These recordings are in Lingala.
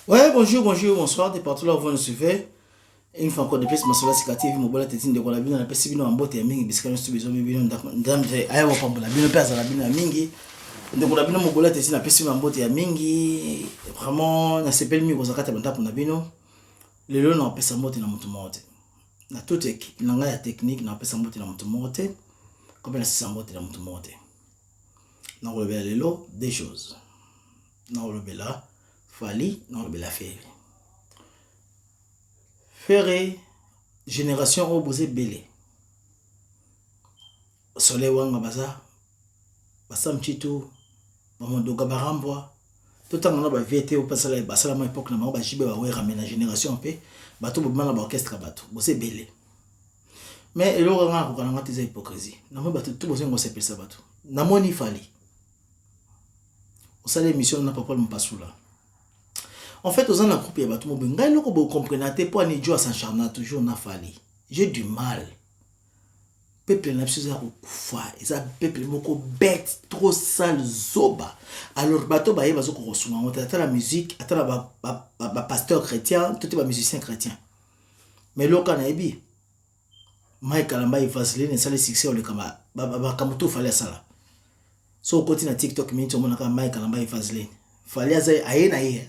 Ouais, bonjour, bonjour, bonsoir, de partout là où vous nous suivez. Une fois encore de plus, ma soeur Sikati, mon bon tétin de quoi la bien, la personne en botte et mingi, biscuit, nous besoin de bien, d'âme, aïe, on parle la bien, pèse la bien, mingi. De quoi la bien, mon bon tétin, la personne en botte et mingi. Vraiment, na sepel mi, vous avez pour la bien. Le long, on peut s'en botte dans mon monte. Na toute équipe, la technique, on peut s'en botte dans mon monte. Comme elle s'en botte dans mon monte. On relevé le lot, des choses. On relevé là, Fali, on relevé la fée. Ferré, génération opposée belé. Soleil wanga baza, basam chito, bamondoka barambwa. Tout le temps on a VT au passage basala ma époque na ma ba jibe ba we ramena génération pe, bato bobanga ba orchestre bato, bosé belé. Mais eloko nga ko kana ngati za hypocrisie. Na mo bato tout bosengo sepesa bato. Na moni fali. Osala émission na papa mpasula. En fait, aux gens de la groupe, il y a tout le monde. Vous comprenez, pour aller jouer à Saint-Charna, toujours na fali. J'ai du mal. Peuple n'a pas de koufa. Et ça, peuple moko bête, trop sale, zoba. Alors, bateau, bah, il va se corrompre. On attend la musique, attend la pasteur chrétien, tout est musicien chrétien. Mais là, quand on a dit, Mike Kalamba, il va se lever, ça les succès, on le kama, comme tout fallait ça là. So, on continue à TikTok, mais tout le monde a Mike Kalamba, il va se lever. Fallait ça, aïe.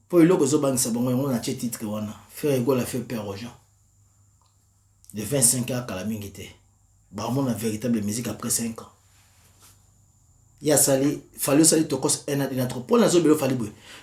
Pour le logo zobang sabongo on a acheté titre wana faire égale à faire peur aux gens de 25 ans à la mingité bah on a véritable musique après 5 ans il y a sali fallait sali tokos un an notre pour la zone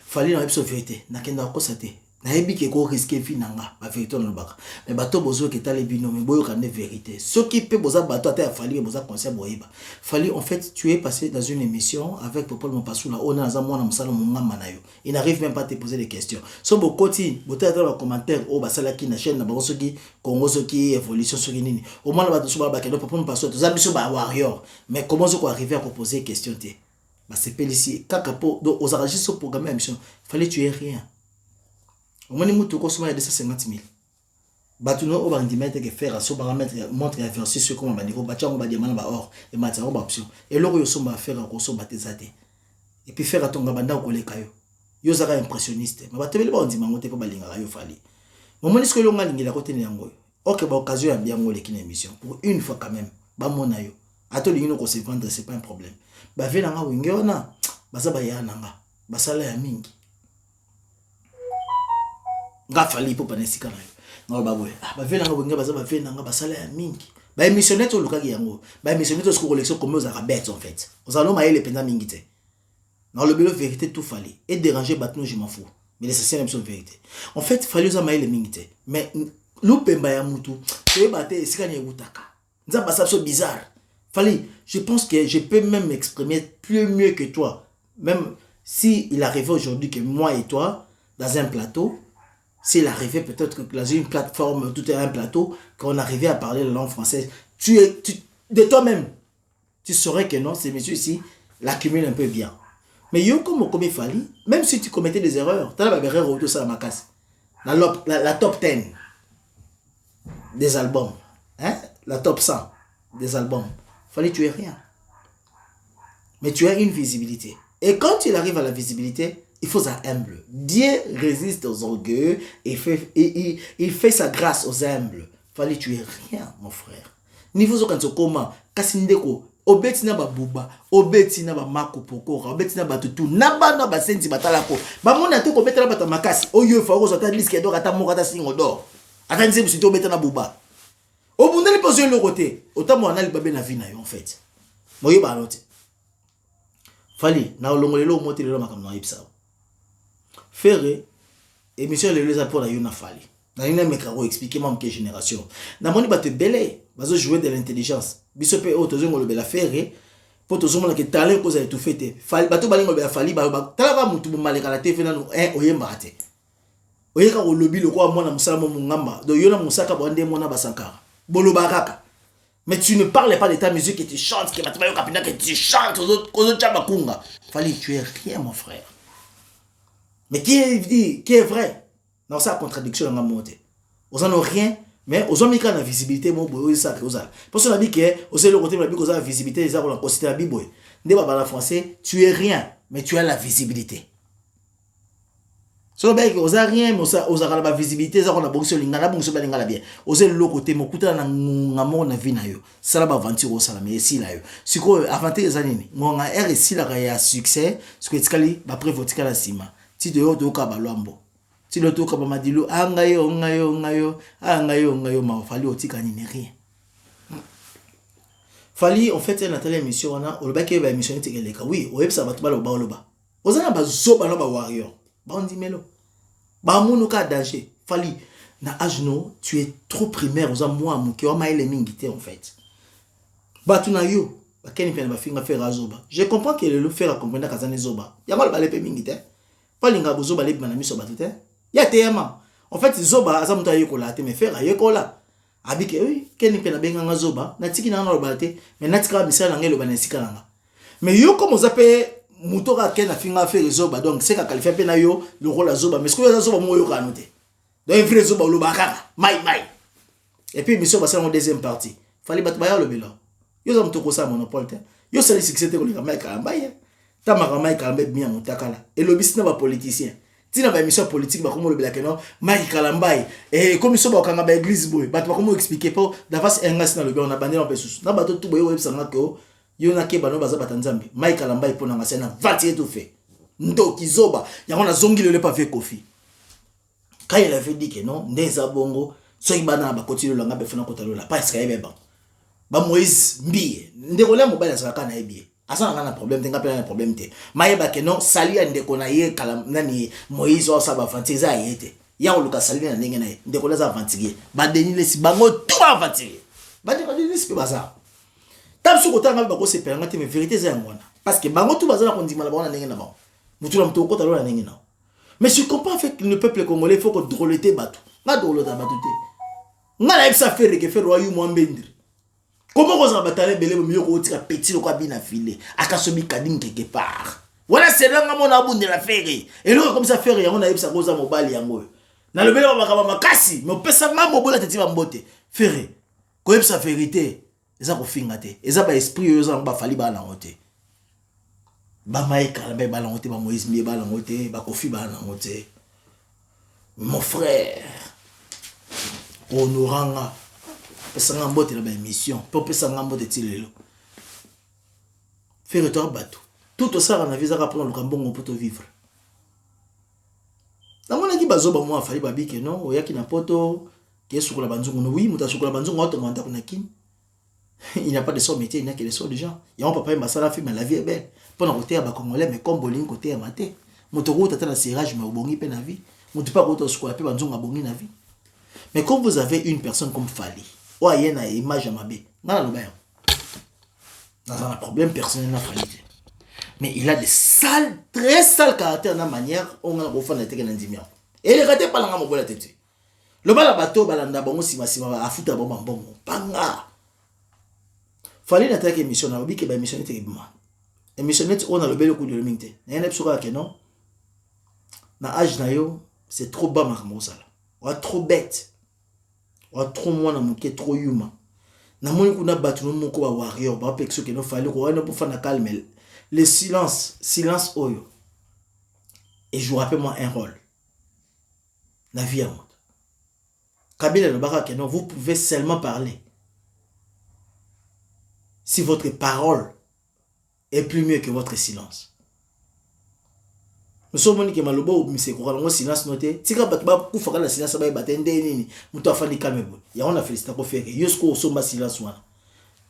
fallait na episode vérité na kenda ko saté na yebi ke ko risquer finanga ba vérité on baka mais bato bozo ke tale bino mais boyo kande vérité ce qui peut boza bato ata fallait boza conseil boyeba fallait en fait tu es passé dans une émission avec Popol Mopasula on a za mwana musala mungamba na yo il n'arrive même pas à te poser des questions so bokoti bota dans les commentaires o basala ki na chaîne na bango soki Congo soki évolution soki nini au moins bato so ba ke Popol Mopasula to za biso ba warrior mais comment zo ko arriver à poser des questions té bah c'est pas ici kaka po donc aux enregistrements programme émission fallait tu es rien. Au moins, nous avons 250 000. Batuno au bandimètre que faire à ce paramètre montre à faire ce comme un niveau bâtiment va demander or et matin option et l'euro yo somba faire à conso batezate et puis faire à ton gabanda au collègue kayo yo zara impressionniste mais batebele ba ondima ngote pa balinga yo fali moment est-ce que l'on a lingi la côté nyango OK ba occasion ya bien ngole ki na émission pour une fois quand même ba mona yo ato lingi no ko se vendre c'est pas un problème ba vela nga winge ona baza ba ya nanga basala ya mingi nga fali po panesika na yo nga baboye ba vela nga winge baza ba vela nga basala ya mingi ba émissionner to lukaki yango ba émissionner to ce collection comme aux arabes en fait aux allons mailler les penda mingi te dans le bureau vérité tout fallait et déranger batno je m'en fous mais l'essentiel est la vérité en fait fallait aux mailler les mingi te mais nous pemba ya mutu te baté esika ni utaka nzamba ça so bizarre fallait je pense que je peux même m'exprimer plus mieux que toi même si il arrivait aujourd'hui que moi et toi dans un plateau. S'il arrivait peut-être que dans une plateforme, tout est un plateau, qu'on arrivait à parler la langue française, de toi-même, tu saurais que non, ces messieurs ici l'accumulent un peu bien. Mais yo comme il fallait, même si tu commettais des erreurs, tu as la erreur autour de ça, la top 10 des albums, hein? La top 100 des albums, fallait tuer rien. Mais tu as une visibilité. Et quand il arrive à la visibilité, il faut être humble. Dieu résiste aux orgueilleux et il fait sa grâce aux humbles. Fallait tuer rien, mon frère. Niveau zo kanto koma, kasindeko, obetina ba buba, obetina ba mako pokora, obetina ba tutu, naba na ba senzi batalako. Ba mona te ko betela bata makasi. Oyo fa ko zota liske do ata mo kata singo do. Ata nze busito betana buba. Obundeli pozo le côté. Ota mo anali babe na vie na yo en fait. Moyo ba note. Fallait na olongolelo moté le makamno ipsa. Faire émission les pour la yona fali. Na ina mekaro expliquer moi quelle génération. Na moni ba te belé, bazo jouer de l'intelligence. Biso pe o tozo ngolo bela faire pour tozo mona ke talent ko za tout fêter. Fali bato balingo bela fali ba tala ba mutu maleka la TV na no oyemba te. Oyeka ko lobi le ko mona musala mo ngamba. Do yona musaka ba ndé mona basakara. Bolo baraka. Mais tu ne parles pas de ta musique et tu chantes, que tu chantes aux autres, fallait tu es rien, mon frère. Mais qui est vrai? Non, ça contradiction dans la montée. Aux en rien, mais aux hommes qui ont la visibilité, mon boy, ça que aux autres. Parce qu'on a dit que aux le côté de la visibilité, les arbres ont considéré la Bible. N'est pas en français, tu es rien, mais tu as la visibilité. So bien que osa rien mais osa la visibilité ça qu'on a boxé lingala boxé balingala bien osa le côté mokuta na ngamo na vie na yo ça la aventure osa la mais si la yo siko aventure za nini ngonga r si la ya succès ce que tikali ba prévotika la sima ti de yo to ka balwambo ti le to ka ba madilu ngayo ma fali otika nini rien fali en fait na telle émission on a le ba ke ba émission tikeleka oui o yebsa ba tubalo ba loba oza na ba zoba na ba warrior ba on dit melo ba munu ka danger fali na ajno tu es trop primaire oza moi muke wa maile mingite en fait ba tuna yo ba keni pena ba finga faire azoba je comprends que le faire comprendre kazane zoba ya mal ba lepe mingite fali nga bozoba lepe na miso ba tete ya tema en fait zoba aza muta yeko la te me faire yeko la abike oui keni pena benga nga zoba na tiki na ba te mais na tika bisala ngelo ba na sika nga mais yo comme ozape mutoka kena finga faire zoba donc c'est ka qualifier pe na yo le rôle la zoba mais ce que yo zoba mo yo ka noter donc vrai zoba lo ba kaka mai et puis mission basala en deuxième partie fallait battre ba le belo yo za mutoko sa monopole te yo sali succès te ko le mai ka mbaye ta makamai ka mbe bien mutakala et le business ba politicien tina ba émission politique ba komo le bela keno mai kalambai et comme so ba kanga ba église boy bat ba komo expliquer pas d'avance engas na le on a bandé en pesus na bato tout boyo websanga ko yo na ke bano baza batanzambi mai kalambai pona ngase na vati tout fait ndo kizoba yango na zongi le pas fait kofi quand il avait dit que non ndeza bongo so ibana ba kotilo langa be fona kotalola pas est-ce qu'il ba Moïse mbi ndeko la mobile ça kana ebie asa na problème tenga pena problème te mayeba que non sali ya ndeko na ye kala nani Moïse o sa ba fantiza yete ya oluka sali na ndenge na ye ndeko la za fantigie ba denile si bango tout fantigie ba de denile si baza tam su kotanga ba ko se pelanga te mais vérité za ngona parce que bango tout baza na kondima la bona ndenge na ba mutu la mutoko ta la ndenge na mais je comprends en fait que le peuple congolais faut que drôleté batu na drôleté batu te ngala epsa faire que faire royaume mwambendri. Comment vous en battez belé mieux que petit le cabine à filer à kasobi kading quelque part. Voilà c'est là mon abou de la ferry. Et là comme ça ferry on a eu ça cause à mobile yango. Na le belé ba makasi mais pesa ma mobola teti ba mbote. Ferry. Ko yeb sa vérité. Eza ko finga te. Eza ba esprit yo za ba fali ba na ngote. Ba maika ba la ngote ba Moïse mi ba la ngote ba kofi ba na ngote. Mon frère. Honoranga pesa ngambote na ba émission pour pesa ngambote tilelo faire toi bateau tout ça na visa prendre le cambongo pour te vivre na mona ki bazoba mo afali babike non oyaki na poto qui est sur la banzungu no oui muta sur la banzungu auto nganta kuna kin il n'y a pas de son métier il n'y a que les sons de gens ya on papa mbasala fi mais la vie est belle pour na côté ba congolais mais comme boling côté ya maté moto ko tata na serrage mais obongi pe na vie moto pas ko sur la pe banzungu abongi na vie mais quand vous avez une personne comme Fali ouais il y a une image à ma bé dans un problème personnel na Fali mais il a des sales très sales caractères dans manière on a refait na teke na ndimia et les raté pas la ngamo bola tete le bala bateau balanda bongo sima afuta bomba bongo panga Fali na teke émission na obi ke ba émission te bima émission net on a le bel coup de mingte na ene psuka ke non na âge na yo c'est trop bas marmo ça là trop bête wa trop mwana muke trop yuma na moni kuna batu no moko ba warrior ba pexo ke no fali ko wana pour faire na calme le silence oyo et je vous rappelle moi un rôle na vie à moi Kabila le baka ke non vous pouvez seulement parler si votre parole est plus mieux que votre silence. Nous sommes que malobo ou mise ko kalongo silence noté tika bat ba ku faka la silence ba batende nini muto afandi calme bo ya on a félicité ko faire yosko somba silence wana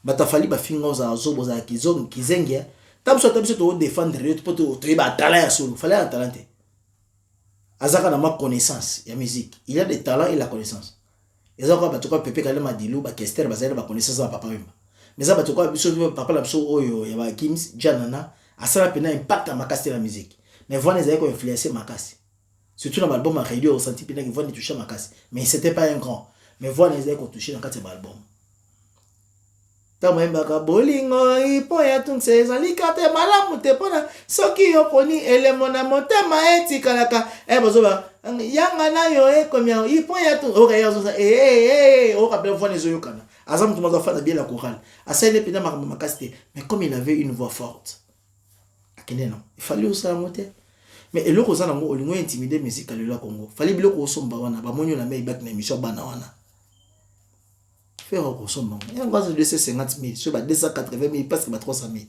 batafali ba finga za zobo za kizong kizengia tamso to défendre yo to ba talent ya solo fallait un talent azaka na ma connaissance ya musique il a des talents et la connaissance ezaka ba to ko pepe kale madilu ba kester ba za ba connaissance ba papa wimba mais ça ba to ko biso papa la biso oyo ya ba Kims Janana asala pena impact à makasi la musique. Mais voix les ont influencé Makasi. Surtout dans l'album à radio, on sentit que voix ne touchait Makasi. Mais c'était pas un grand. Mais voix les ont touché dans le album. Tamwe mbaka bolingo ipo ya tunse zalikate malamu te pona soki oponi elemo na motema etikalaka bozoba yanga na yo komia ipo ya tunse oka yazo oka bela voix les oyokana azam tumaza fa bien la chorale asele pina Makasi mais comme il avait une voix forte. Non. Il fallait aussi la monter. mais eloko za nango olingo intimider musique à le Congo fallait biloko osomba wana ba monyo na mai back na émission bana wana faire au somba il y a encore 250 000 sur 280 000 parce que 300 000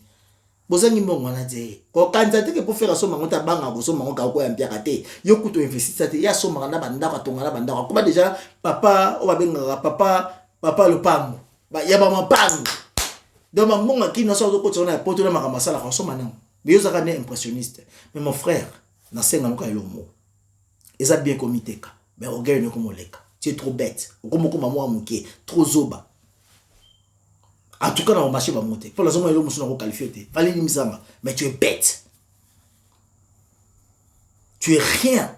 bozangi mbongo wana te ko kanza te ke pour faire somba ngota banga ko somba ngoka ko ya mpiaka te yo kuto investir te ya somba na banda ka tonga na banda ko ba déjà papa o ba benga papa le pango ba ya ba mapango donc mbongo ki no so ko tsona poto na makamasa la ko somba na mais yo zaka ne impressionniste mais mon frère na senga ngoka elomo eza bien comité ka mais o gagne ko moleka tu es trop bête comme maman muké trop zoba en tout cas dans le marché va monter pour la zone où nous sommes qualifiés fallait limizanga mais tu es bête tu es rien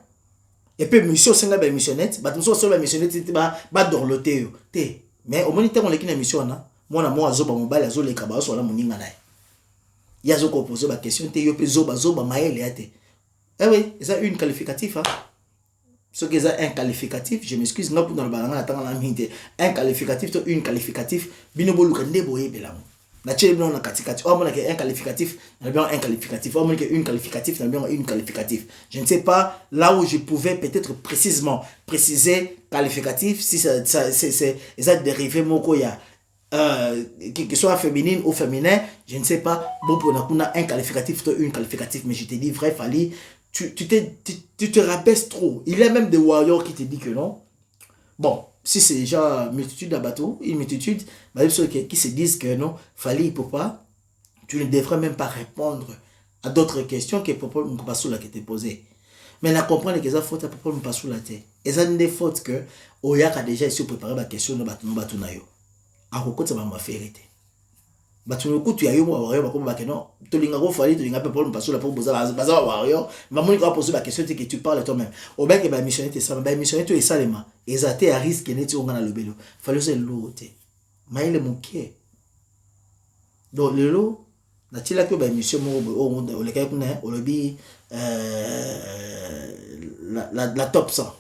et puis mission singa ba missionnette ba tumso so ba missionnette ba dorloter te mais au moniteur on l'équipe na mission na moi zoba mobile azo leka ba so la moninga na ya zo ko poser ba question te yo pe zoba maele ate eh oui ça une qualificatif hein. Ce qui est un qualificatif, je m'excuse, non pour dans le balanga attends la minte. Un qualificatif to une qualificatif, binobo lukande boye belango. Na chele bino na katikati. Oh mon un qualificatif, na bien un qualificatif. Oh mon une qualificatif, na bien une qualificatif. Je ne sais pas là où je pouvais peut-être préciser qualificatif si c'est ça dérivé moko ya que soit féminine ou féminin, je ne sais pas. Bon pour na un qualificatif to une qualificatif, mais je te dis vrai fallait tu te rabaisses trop. Il y a même des warriors qui te disent que non. Bon, si c'est déjà multitude à bateau, une multitude, bah, ceux qui se disent que non, fallait, il peut pas, tu ne devrais même pas répondre à d'autres questions que pour ne pas sous la qui t'est posée. Mais la comprendre que ça faute à pour ne pas sous la tête. Et ça n'est des fautes que Oyak a déjà ici préparé la question de bateau na yo. À recours ça va me faire été. Batu no kutu ya yo mo warrior ba ko ba kenon to linga go fali to linga pe pour passer la pour boza baza warrior ma moni ko poser la question que tu parles toi-même au bec ba missionner te ça ba missionner to esalema ezate à risque neti onga na lobelo fallait se lote maile muke donc lelo na tila ko ba mission mo o le kay kuna o lobi la top 100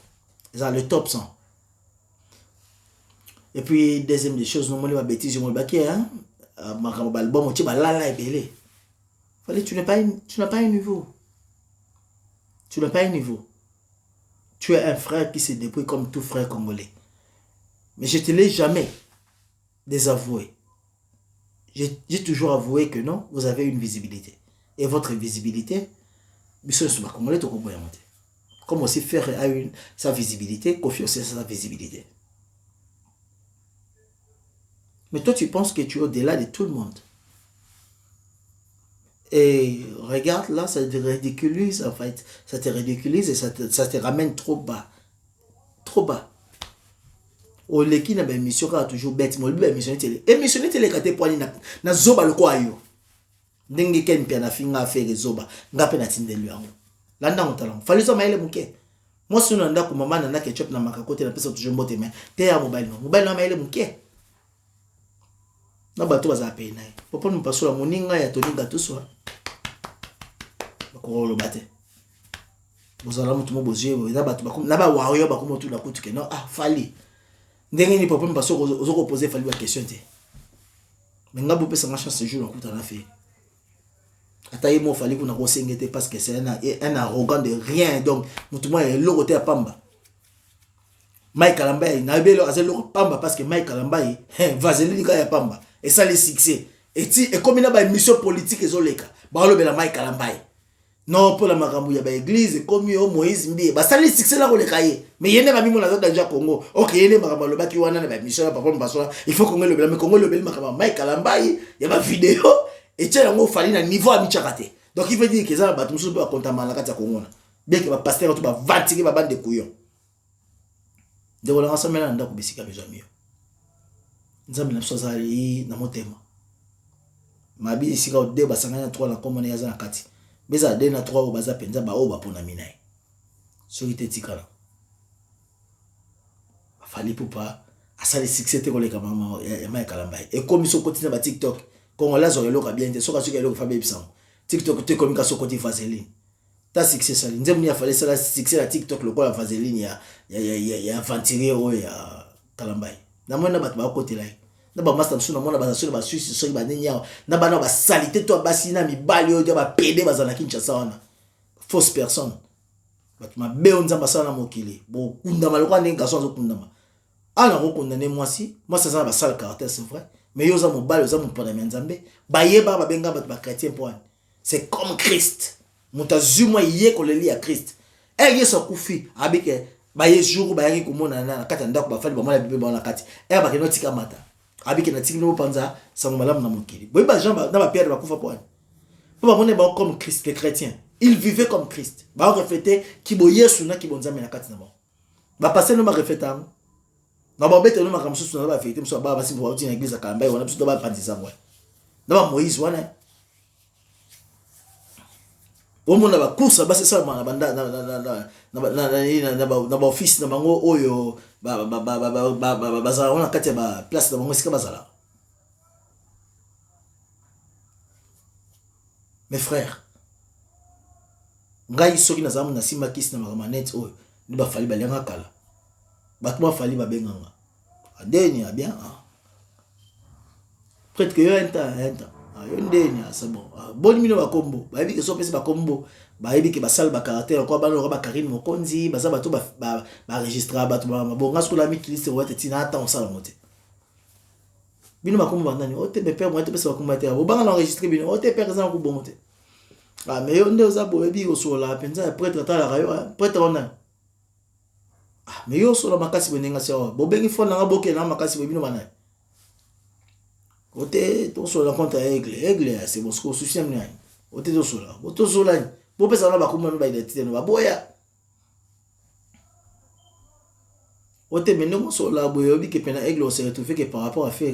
ça le top 100 et puis deuxième des choses normalement ma bêtise mo ba ki hein album tu vas là et fallait tu n'as pas un niveau, tu n'as pas un niveau, tu es un frère qui se débrouille comme tout frère congolais, mais je te l'ai jamais désavoué. J'ai toujours avoué que non, vous avez une visibilité et votre visibilité monsieur ne congolais to komboya monter comme aussi faire à sa visibilité confiance à sa visibilité. Mais toi, tu penses que tu es au-delà de tout le monde. Et regarde là, ça te ridiculise en fait. Ça te ridiculise et ça te ramène trop bas. Trop bas. Au leki na ba émission ka toujours bête, mo ba émission télé. Émission télé ka te poani na zoba le kwa yo. Ndenge ken pia na finga faire zoba. Ngape na tindelu yango. Landa ngotala. Fallait so maile muke. Moi suna ndako mama na ketchup na makakote na pesa toujours mbote mais te ya mobile no. Mobile no maile muke. Na bato baza pe nae popo nous passo la moninga ya toninga tout soir ko lo bate bozala mutu mo bozie na bato bakom na ba warrior bakom tout na kutu ke non ah fali ndenge ni popo nous passo ozoko poser fali ba question te mais ngabo pesa nga chance jour na kuta na fait ataye mo fali kuna ko sengete parce que c'est un arrogant de rien donc mutu mo ya lokote ya pamba Mike Kalambai na belo azelo pamba parce que Mike Kalambai vaseline ka ya pamba et ça les succès et comme il a une mission politique et zoleka ba lo bela Mike Kalambai non pour la makambu ya ba église comme yo Moïse Mbi ba ça les succès la koleka ye mais yene ba mimo na za danja Congo OK yene makambu lo ba ki wana na ba mission papa mbasola il faut Congo le bela mais Congo le bela makambu Mike Kalambai ya ba vidéo et tient ngo fali na niveau a michakate donc il veut dire que ça ba tumso ba kontamana kati ya Congo na bien que ba pasteur to ba vatiki ba bande couillon de wala ensemble na ndako bisika bezamio nzambe na sozali na motema mabi isika o de basangana 3 na komone yaza na kati beza de na 3 o baza penza ba o ba pona minai so ite tikala fali pupa asali succès te koleka mama ya Mike Kalambai et comme so continue ba TikTok kongola zo loka bien te so ka suka loka fa bebisango TikTok te comme ka so côté vaseline ta succès sali nzemni ya fallait ça succès la TikTok le quoi la vaseline ya aventurier o ya Kalambai na mona bat ba côté là na ba master suna mona ba suna ba suisse so ba nenya na ba na ba salité to ba sina mi bali o ba pede ba zana Kinshasa wana fausse personne. Ma béonza basala mokili. Bon, kundama le quoi n'est garçon zo kundama. Ah non, condamné moi si. Moi ça va sale caractère c'est vrai. Mais yo za mon bal, yo za mon pandame nzambe. Ba yeba ba benga ba chrétien point. C'est comme Christ. Mutazu moi yé ko le li à Christ. Eh yeso kufi abike ba yejour ba yaki ko mona na kata ndako ba fali ba mala bibé ba na kati. Eh ba keno tika mata. Abike na tiki no panza sango malamu na mokili. Boy ba jamba na ba pierre ba kufa point. Pour ba mona ba comme Christ les chrétiens. Ils vivaient comme Christ. Ba refléter ki bo yesu na ki bonza me na kati na ba. Ba passer no ma refléter. Na ba bete no ma kamsusu na ba vérité mso ba basi bo uti na église akamba wana mso ba pandisa moi. Na ba Moïse wana. Au monde ba course ba c'est ça na banda na ba office na bango oyo ba za wana kati ba place na bango sika bazala. Mes frères, ngai soki na zamu na sima kisi na makamanete oyo ni ba fali ba lenga kala. Batuma fali ba benganga. Adeni a bien. Peut-être que un temps. Yo ndeni c'est bon. Bon mino ba kombo. Ba yebi ke so pesi ba kombo. Ba yebi ke ba sal ba caractère ko ba no ba Karine Mokonzi, ba za bato ba registra bato ba bon ngasko la mi liste wote tina ata on sala mote. Bino ba kombo bandani. O te be père mo te pesi ba kombo te. O ba na enregistrer bino. O te père za ko bon mote. Ah mais yo ndo za bo yebi ko so la penza prêtre ta la rayo. Prêtre on a. Ah mais yo so la makasi benenga se o. Bo bengi fona nga boke na makasi bino banai. Ote to so la compte aigle c'est bon ce qu'on soucie mni. Ote to so la. Oto so la. Bo pesa na ba kuma no ba identité no ba boya. Ote menno so la boyo bi ke pena aigle on s'est retrouvé que par rapport à faire.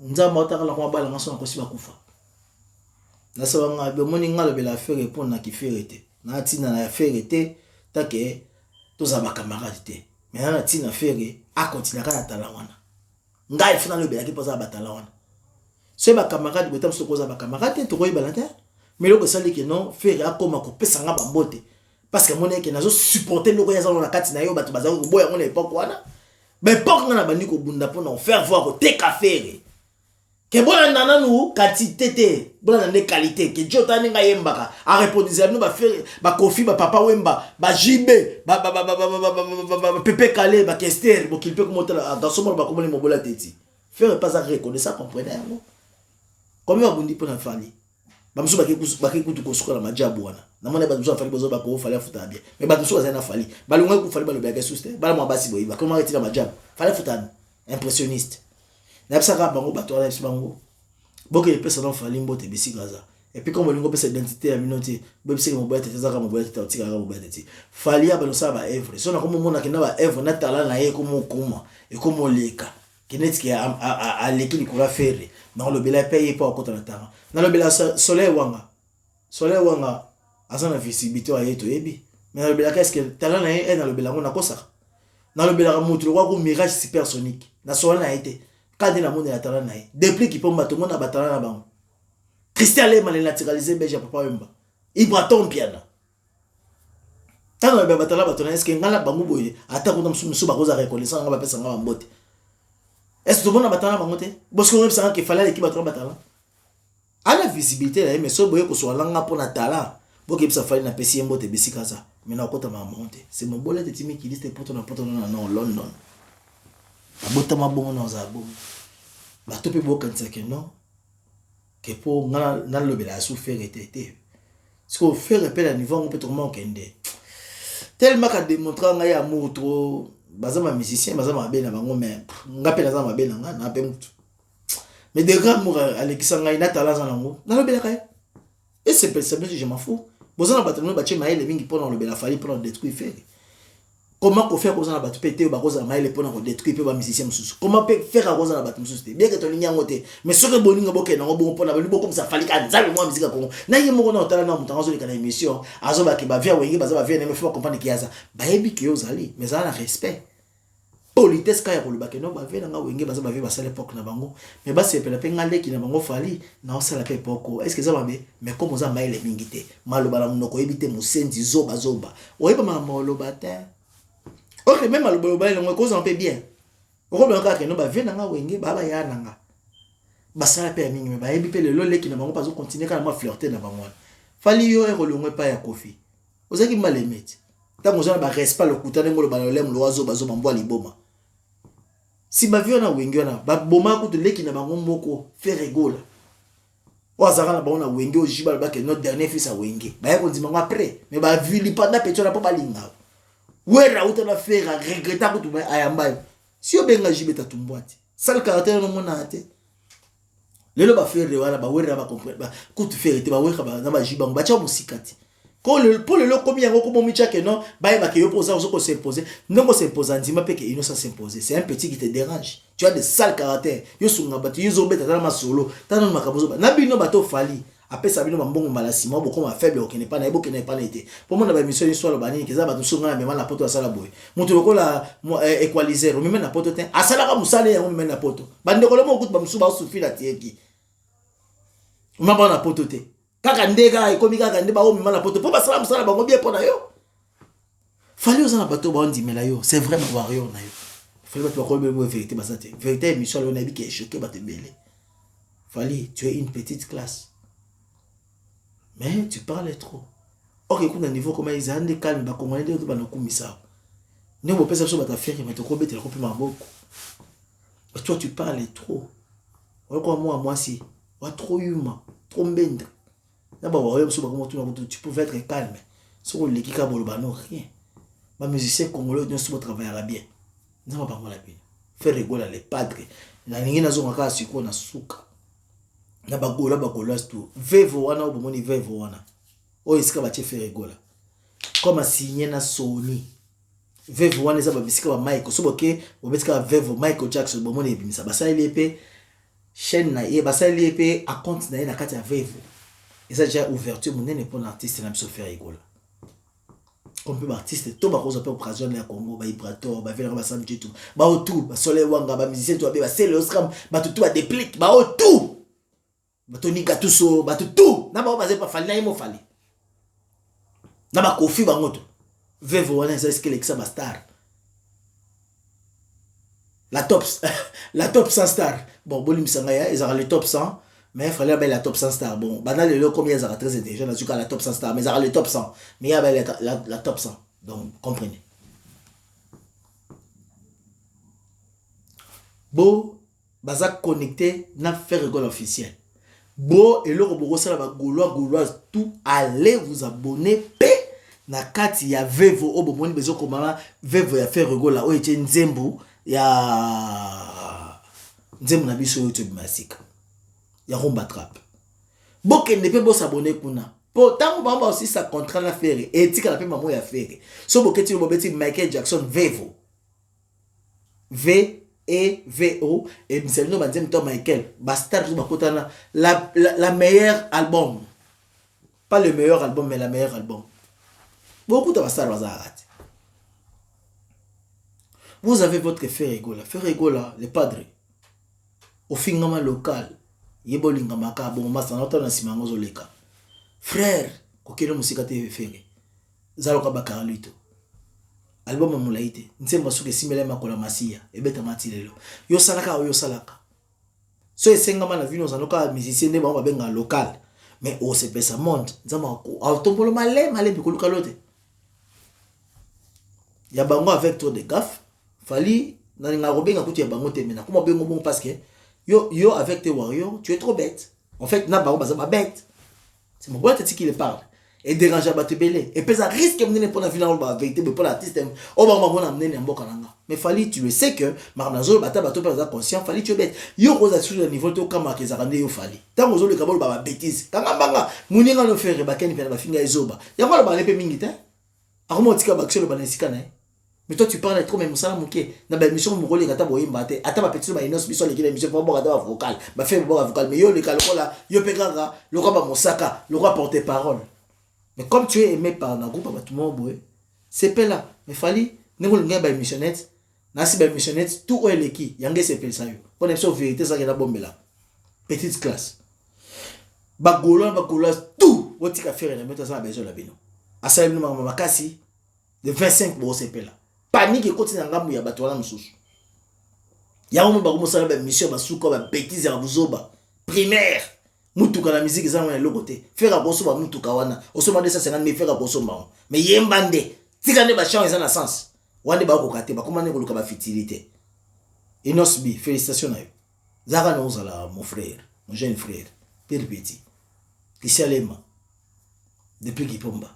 Nza mota la kwa bala ngaso na kosi ba kufa. Na so nga be moni ngalo be la faire pour na ki faire te. Na tina na faire te ta ke to za ba camarade te. Mais na tina faire a continuer ka tala wana. Ngai fina le belaki poza batala wana. C'est ba camarade botam so koza ba camarade to koyi balanta. Mais loko sali ke non faire akoma ko pesa nga bambote. Parce que mon eke nazo supporter loko ya zalo na kati na yo bato bazago ko boya ngona époque wana. Mais époque nga na bandi ko bunda pour na faire voir ko te ka faire. Que bona nana nu kati tete, bona na qualité que jota ninga yembaka a répondre nous ba faire ba kofi ba papa wemba ba jibe ba pepe calé ba kester bo qu'il peut monter dans ce monde ba comme les mobola teti faire pas ça reconnaître ça comprenez combien ba bundi pour na fali ba mso ba ke kutu ko suka na majabu wana na mona ba mso fali bozo ba ko fali afuta bien mais ba mso za na fali ba lunga ku fali ba lo ba ke suste ba mo basi boyi ba comment retirer majabu fali afuta impressionniste. N'absaka bango bato ala bango boke pesa non fali mbote bisi gaza et puis comme lingo pesa identité ya minoti bebisi mo boya tete zaka mo boya tete otika ga mo boya tete fali aba no sa ba evre so na komo mona kina ba evre na tala na ye komo kuma e komo leka kinetiki a lekili kula fere na lo bela paye pa okota na tanga na lo bela soleil wanga azana visibilité wa yeto ebi mais na lo bela qu'est-ce que tala na ye na lo bela ngona kosa na lo bela mutu lo ko mirage supersonique na soleil na été quand il a monté la talent naï depuis qu'il peut battre mon abatala na bango Christian le mal naturalisé beja papa wemba Ibraton piana tant na batala batona est-ce que ngala bango boye ata ko msumu ba koza reconnaissance ngaba pesa ngaba mbote est-ce que bon abatala bango te parce que on sait que fallait l'équipe batala batala à la visibilité là mais so boye ko so langa pour na talent boke pesa fallait na pesi mbote bisika ça mais na kota ma monte c'est mon bolet de timi qui liste pour ton non London abota mabongo na zabo bato pe bokanisa ke non que pour na lobela souffrir était ce qu'on fait repère à niveau on peut trop kende tellement qu'a démontrer ngai amour trop bazama musicien bazama be na bango mais ngape na zama be na nga na pe mutu mais de grands amour Alexis ngai na talent na ngo na lobela kai et c'est personnel je m'en fous bozana batano ba chema ele mingi pour na lobela fali pour détruire faire. Comment faire pour ça na batu pété ba koza maile pour na détruire pe ba musicien mususu comment faire à koza na batu mususu bien que to linya ngote mais ce que bolinga boke na ngo pour na ba comme ça fali ka nzali moi musique ko na ye mo na otala na mutangazo le kana émission azo ba ke ba via wengi ba za ba via na me faut comprendre kiaza ba yebi ki ozali mais ça na respect politesse ka ya ko le ba ke no ba via na wengi ba za ba via ba sala époque na bango mais ba se pela pe ngale ki na bango fali na osala pe poko est-ce que ça va bien mais comme ça maile mingi te maloba la munoko ebite musendi zoba oyeba mama lobata. Ok, même à l'obéi, on cause un peu bien. On va encore que nous, venons à Wenge, Baba Yananga. Basala paix, mais Baby, le lolé qui n'a pas continué à flirter dans moi. Fali yo rolongwe pa ya kofi. Ozaki malemete. Tango zana ba respect le kutane ngolo balolem lo azo bazo mambo liboma. Si ba viona wengi ona ba boma ko to leki na bango moko faire rigola. Wazaka na baona wengi o jiba ba ke notre dernier fils a wengi. Ba yako ndima après mais ba vili panda peto na pa balinga. Wera uta na faire regretter ko to ba ayamba. Si o benga jibeta tumbwati. Sal caractère no mona ate. Lelo ba faire wala ba wera ba comprendre ba ko to faire te ba wera ba na ba jiba ba cha musikati. Pour le commis yango ko momi chake non ba yeba ke yo posa ko s'imposer non s'imposer ndima pe ke innocent s'imposer c'est un petit qui te dérange tu as de sales caractères yo sunga batu yo zobeta tala masolo tala makabozo ba na bino bato fali après ça bino mbongo malasi mo boko ma faible okene pa na ebo kene pa na été pour moi na ba mission soit lo bani keza bato sunga na mema na poto asala boy mutu lokola equalizer o mema na poto te asala ka musale yango mema na poto bande ko lo mo kutu ba musu ba sufi la tieki ma ba na poto te kaka ndega ikomi kaka ndeba o mima na poto po basala musala bango bien pona yo fallait osana bato ba ndimela yo c'est vraiment warrior na yo fallait bato ba ko be vérité basate vérité mission lo na bi ke choqué bato belé fallait tu es une petite classe mais tu parles trop ok kuna niveau comment ils ont des calme ba congolais de ba no kumisa ne bo pesa so ba ta faire mais to ko betela ko pima beaucoup toi tu parles trop ouais quoi moi si wa trop humain trop mbenda. Tu pouvais être calme. Sur le qui non rien. Ma musicien congolais ne travaillera bien. Nous pas la peine. Faire rigoler les padres. La ligne na zonga ka siko na suka. Na bagola tout. Vevo wana au bomoni vevo wana. O iska ba faire rigoler. Comme signé na Sony. Vevo wana za ba bisika ba Michael. So boke bo betika vevo Michael Jackson bomoni ebimisa. Basa ilepe chaîne na ye basa ilepe a compte na ye na kati ya vevo. Et ça déjà ouverture mon n'est pas un artiste n'a pas faire rigolo. Comme peu artiste tout ba cause peu occasion na Congo ba Ibrator ba Vela ba Samji tout. Ba tout ba Soleil Wanga ba musicien tout ba c'est le scram ba tout ba déplique ba tout. Ba Tony Gatuso ba tout. Na ba pas fali na imo fali. Na ba Kofi ba ngoto. Vevo wana ça est-ce que l'exa ba star. La top 100 star. Bon bolim sangaya ils ont le top 100. Mais il fallait la top 100 stars. Bon, banal le combien ils ont très intelligent, dans ce cas la top 100 stars, mais ils ont le top 100. Mais il y a la top 100. Donc, comprenez. Bon, bazak connecté, n'a fait rigole officiel. Bon, et le robot ça va gauloise tout, allez vous abonner, p na kati ya vevo obo moni bezo komama vevo ya fait rigole là, o ete nzembo ya nzembo na biso YouTube masika. Ya rumba trap. Boke ne peut pas s'abonner kuna. Pourtant on va aussi ça contrat la faire et tika la pe maman ya faire. So boke ti bobeti Michael Jackson Vevo. V E V O et Mselino banzem to Michael. Bastard tout bakotana la meilleure album. Pas le meilleur album mais la meilleure album. Beaucoup de bastard bazarat. Vous avez votre Ferregola. Ferregola, le padre. Au fingama local. Yebolinga maka bon masa na tona simango zoleka frère kokelo musika te fere zaloka bakaralito album mulaite nsemba suke simela makola masia ebeta matilelo yo salaka so esengama na vino zanoka musicien de ba benga local mais o se pesa monde nzama ko autombolo male bikoluka lote ya bango avec trop de gaffe fali na nga robenga kuti ya bango te mena kuma bengo bon parce que Yo avec tes warriors, tu es trop bête. En fait, n'a pas bête. C'est mon boîte qui le parle. Et déranger à te belé. Et puis ça risque de mener pour la finale la vérité, mais pour l'artiste. On va amener un bon cananga. Mais fallait tu le sais que Marnazo bata bato par conscient, fallait tu es bête. Yo rosa sur le niveau to kama ke zarande yo fallait. Tant aux le kabol ba bêtise. Kanga banga, muninga no faire ba ken per ba finga ezoba. Ya quoi ba lepe mingi ta? Armo tika ba xelo ba nesika na. Mais toi tu parles trop même ça moké na ba émission mo rôle kata boyimba te ata ba petit ba inos biso le kile émission pour kata ba vocal ba fait bo vocal mais yo le kalola yo pekanga le roi ba mosaka le roi porter parole mais comme tu es aimé par na groupe ba tout monde boy c'est pas là mais fallait ngol nga ba émissionnette na si ba émissionnette tout o eleki yange c'est pas ça yo on est sur vérité ça na bombela petite classe ba golo tout otika faire na mettre ça ba besoin la bino asa no makasi de 25 bo c'est pas là panique et continue à ngamu ya bato wana mususu ya omo ba komosala ba mission ba suka ba bêtise ya buzoba primaire mutuka la musique za ngwana lokote faire ko so ba mutuka wana osoma 250 mais faire ko so ma mais yembande tika ne ba chance na sens wande ba ko kate ba komane ko luka ba fitilité Inosbi félicitations na yo zaka no zala mon frère mon jeune frère Père Petit Kishalema depuis Kipomba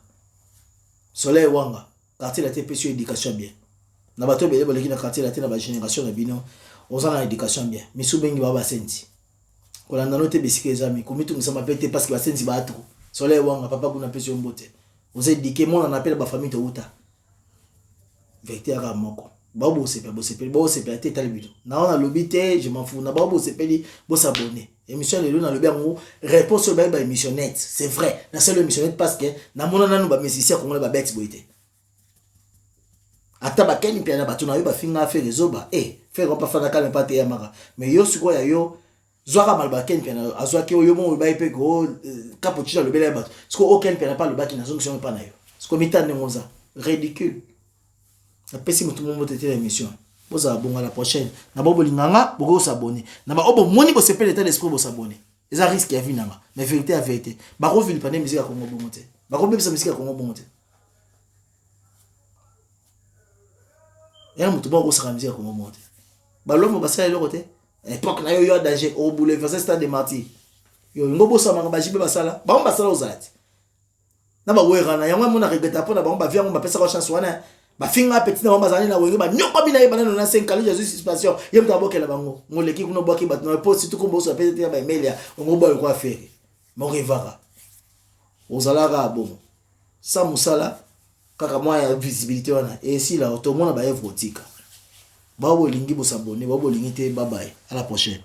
Soleil Wanga quartier la TP sur éducation bien na bato bele boleki na quartier la tena ba génération na bino ozana éducation bien misu bengi ba senti kolanda note besike ezami komitu musama pete parce que ba senti ba atro Soleil Wanga papa kuna pesi mbote oze éduquer mon on appelle ba famille to uta vecteur ka moko babo sepe te talibito na on a lobité je m'en fous na babo sepeli bo s'abonner émission le na lobi ngo réponse au ba émission net c'est vrai na seule émission net parce que na mona nanu ba musicien congolais ba bet boité ata ba keni pia na batu na yo ba finga faire zoba faire on pas faire calme pas te yamaka mais yo siko ya yo zwaka mal ba keni pia na azwaki yo mo ba ipe go capuchino le bela ba siko aucun pia na pas le ba qui na zonction pas na yo siko mitane ngoza ridicule na pesi mutu mo tete l'émission boza bonga la prochaine na bobo linganga boko s'abonner na ba obo moni bo sepel état d'esprit bo s'abonner eza risque ya vie nanga mais vérité à vérité ba ko vile pané musique ya Congo bongo te ba ko bebisa musique ya Congo bongo te ya mutu bo sa musique ya Congo bongo te ba lomo ba sa eloko te époque na yo danger au boulevard stade de Martyrs yo ngobo sa manga ba jibe ba sala ba on ba sala ozati na ba wera na yango mona regreta pona ba on ba via on ba pesa ko chance wana ba finga petit na bazali na wengi ba nyoko bina yeba na 5 kali ya suspension yem ta bokela bango ngoleki kuno boki ba na post tout kombo so peut-être ba email ya ngobo ko affaire mo revara ozalaka bon sa musala kaka moi ya visibilité wana et si la automona ba evotika ba bo lingi bo s'abonner ba bo lingi te bye bye à la prochaine.